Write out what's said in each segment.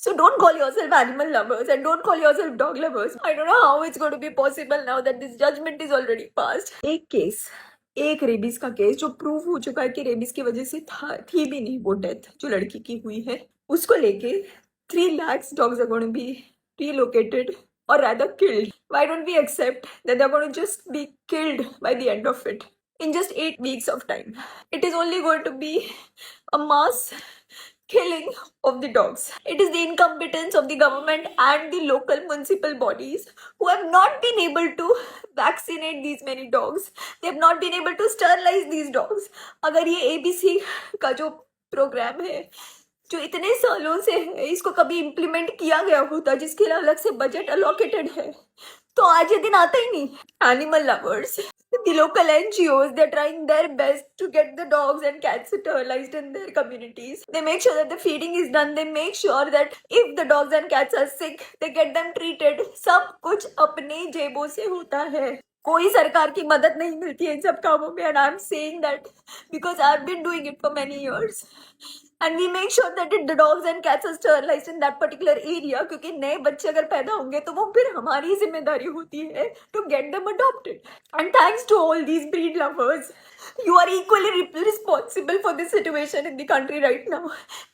So don't call yourself animal lovers and don't call yourself dog lovers. I don't know how it's going to be possible now that this judgment is already passed. एक case, एक rabies का case जो prove हो चुका है कि rabies की वजह से थी भी नहीं वो डेथ जो लड़की की हुई है, उसको लेके 3 lakhs dogs are going to be relocated or rather killed. Why don't we accept that they're going to just be killed by the end of it in just 8 weeks of time? It is only going to be a mass killing of the dogs. It is the incompetence of the government and the local municipal bodies who have not been able to vaccinate these many dogs. They have not been able to sterilize these dogs. अगर ये ABC का जो programme है जो इतने सालों से है इसको कभी इम्प्लीमेंट किया गया होता जिसके लिए अलग से बजट अलोकेटेड है तो आज ये दिन आता ही नहीं. Animal lovers, the local NGOs, they're trying their best to get the dogs and cats sterilized in their communities. They make sure that the feeding is done. They make sure that if the dogs and cats are sick, they get them treated. सब कुछ अपने जेबों से होता है. कोई सरकार की मदद नहीं मिलती है इन सब कामों में. And I'm saying that because I've been doing it for many years. And we make sure that the dogs and cats are sterilized in that particular area क्योंकि नए बच्चे अगर पैदा होंगे तो वो फिर हमारी जिम्मेदारी होती है to get them adopted. And thanks to all these breed lovers, you are equally responsible for this situation in the country right now.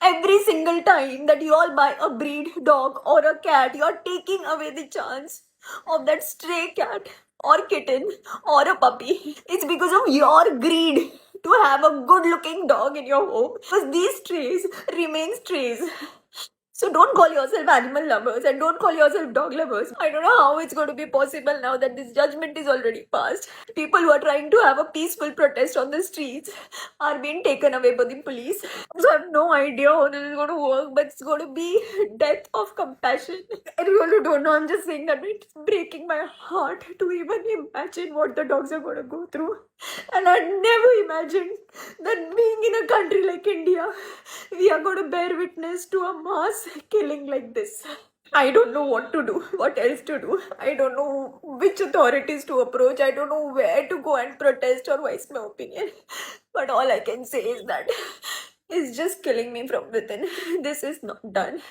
Every single time that you all buy a breed dog or a cat, you are taking away the chance of that stray cat or kitten or a puppy. It's because of your greed to have a good looking dog in your home because these strays remain strays. So don't call yourself animal lovers and don't call yourself dog lovers. I don't know how it's going to be possible now that this judgment is already passed. People who are trying to have a peaceful protest on the streets are being taken away by the police. So I have no idea how this is going to work, but it's going to be death of compassion. I really don't know. I'm just saying that it's breaking my heart to even imagine what the dogs are going to go through. And I never imagined that being in a country like India, we are going to bear witness to a mass killing like this. I don't know what to do, what else to do. I don't know which authorities to approach. I don't know where to go and protest or voice my opinion. But all I can say is that it's just killing me from within. This is not done.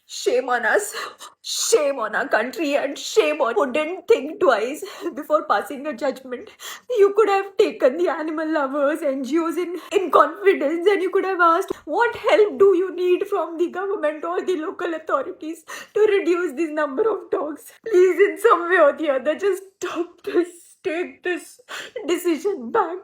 Shame on us, shame on our country, and shame on who didn't think twice before passing a judgment. You could have taken the animal lovers, NGOs in confidence, and you could have asked, what help do you need from the government or the local authorities to reduce this number of dogs? Please, in some way or the other, just stop this. Take this decision back.